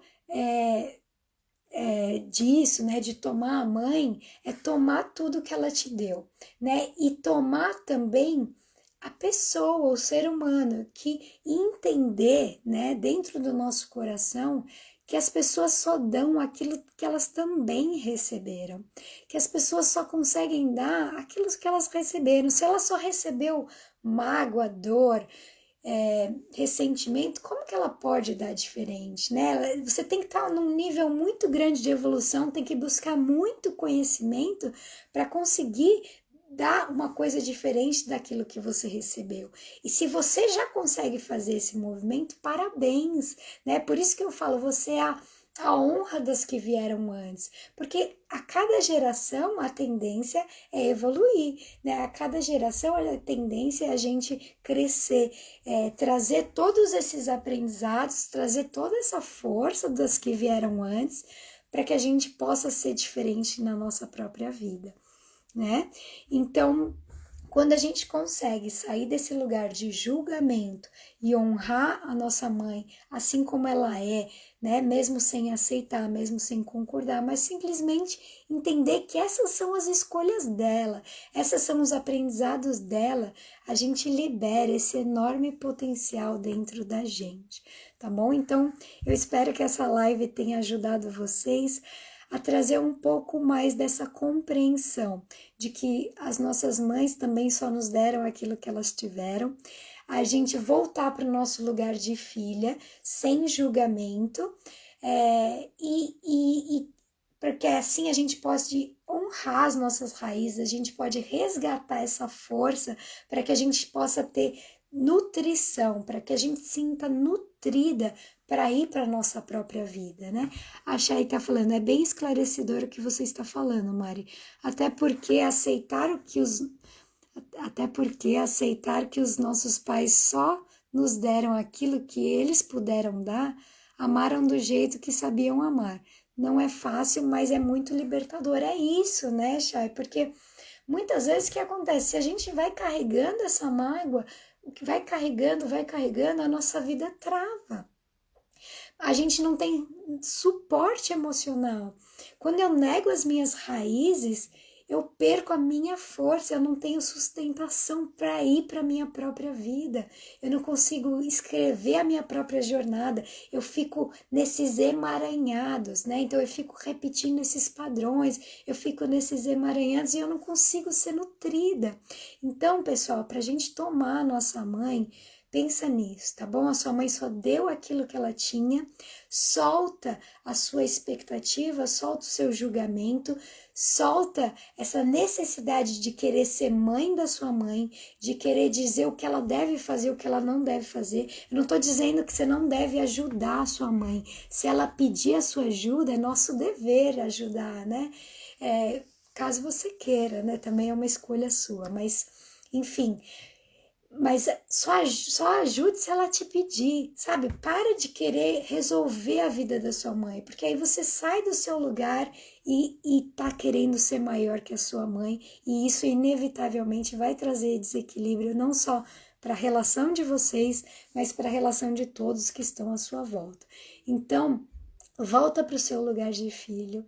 disso, né, de tomar a mãe, é tomar tudo que ela te deu, né? E tomar também a pessoa, o ser humano, que entender, né, dentro do nosso coração, que as pessoas só dão aquilo que elas também receberam, que as pessoas só conseguem dar aquilo que elas receberam. Se ela só recebeu mágoa, dor, ressentimento, como que ela pode dar diferente, né? Você tem que estar num nível muito grande de evolução, tem que buscar muito conhecimento para conseguir dar uma coisa diferente daquilo que você recebeu. E se você já consegue fazer esse movimento, parabéns, né? Por isso que eu falo, você é a honra das que vieram antes, porque a cada geração a tendência é evoluir, né? A cada geração a tendência é a gente crescer, trazer todos esses aprendizados, trazer toda essa força das que vieram antes, para que a gente possa ser diferente na nossa própria vida, né? Então, quando a gente consegue sair desse lugar de julgamento e honrar a nossa mãe assim como ela é, né? Mesmo sem aceitar, mesmo sem concordar, mas simplesmente entender que essas são as escolhas dela, essas são os aprendizados dela, a gente libera esse enorme potencial dentro da gente, tá bom? Então, eu espero que essa live tenha ajudado vocês a trazer um pouco mais dessa compreensão de que as nossas mães também só nos deram aquilo que elas tiveram, a gente voltar para o nosso lugar de filha, sem julgamento, porque assim a gente pode honrar as nossas raízes, a gente pode resgatar essa força para que a gente possa ter nutrição, para que a gente sinta nutrida para ir para a nossa própria vida, né? A Chay está falando, é bem esclarecedor o que você está falando, Mari. Até porque aceitar que os nossos pais só nos deram aquilo que eles puderam dar, amaram do jeito que sabiam amar. Não é fácil, mas é muito libertador. É isso, né, Chay? Porque muitas vezes o que acontece? Se a gente vai carregando essa mágoa, o que vai carregando, a nossa vida trava. A gente não tem suporte emocional. Quando eu nego as minhas raízes, eu perco a minha força, eu não tenho sustentação para ir para a minha própria vida, eu não consigo escrever a minha própria jornada, eu fico nesses emaranhados, né? Então eu fico repetindo esses padrões, eu fico nesses emaranhados e eu não consigo ser nutrida. Então, pessoal, para a gente tomar a nossa mãe, pensa nisso, tá bom? A sua mãe só deu aquilo que ela tinha, solta a sua expectativa, solta o seu julgamento, solta essa necessidade de querer ser mãe da sua mãe, de querer dizer o que ela deve fazer, o que ela não deve fazer. Eu não estou dizendo que você não deve ajudar a sua mãe. Se ela pedir a sua ajuda, é nosso dever ajudar, né? Caso você queira, né? Também é uma escolha sua, mas enfim... Mas só ajude se ela te pedir, sabe? Para de querer resolver a vida da sua mãe, porque aí você sai do seu lugar e tá querendo ser maior que a sua mãe, e isso inevitavelmente vai trazer desequilíbrio não só para a relação de vocês, mas para a relação de todos que estão à sua volta. Então, volta para o seu lugar de filho.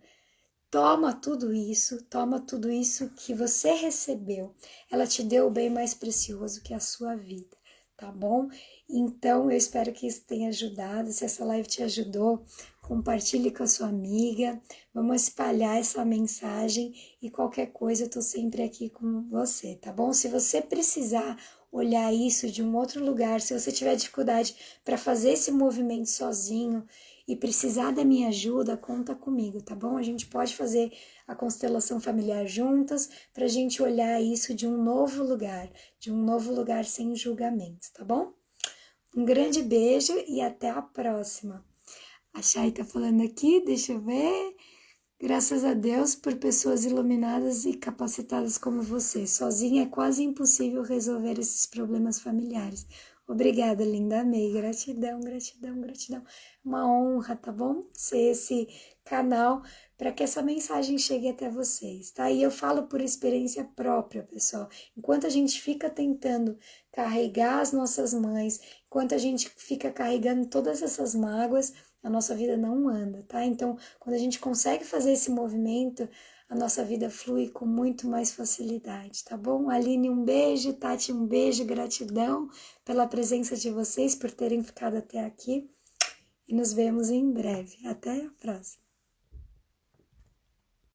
Toma tudo isso que você recebeu. Ela te deu o bem mais precioso que é a sua vida, tá bom? Então, eu espero que isso tenha ajudado. Se essa live te ajudou, compartilhe com a sua amiga. Vamos espalhar essa mensagem e qualquer coisa eu tô sempre aqui com você, tá bom? Se você precisar olhar isso de um outro lugar, se você tiver dificuldade para fazer esse movimento sozinho, e precisar da minha ajuda, conta comigo, tá bom? A gente pode fazer a constelação familiar juntas para a gente olhar isso de um novo lugar sem julgamentos, tá bom? Um grande beijo e até a próxima. A Chay tá falando aqui, deixa eu ver. Graças a Deus por pessoas iluminadas e capacitadas como você. Sozinha é quase impossível resolver esses problemas familiares. Obrigada, linda, amei. Gratidão. Uma honra, tá bom? Ser esse canal para que essa mensagem chegue até vocês, tá? E eu falo por experiência própria, pessoal. Enquanto a gente fica tentando carregar as nossas mães, enquanto a gente fica carregando todas essas mágoas, a nossa vida não anda, tá? Então, quando a gente consegue fazer esse movimento, a nossa vida flui com muito mais facilidade, tá bom? Aline, um beijo, Tati, um beijo, gratidão pela presença de vocês, por terem ficado até aqui e nos vemos em breve. Até a próxima.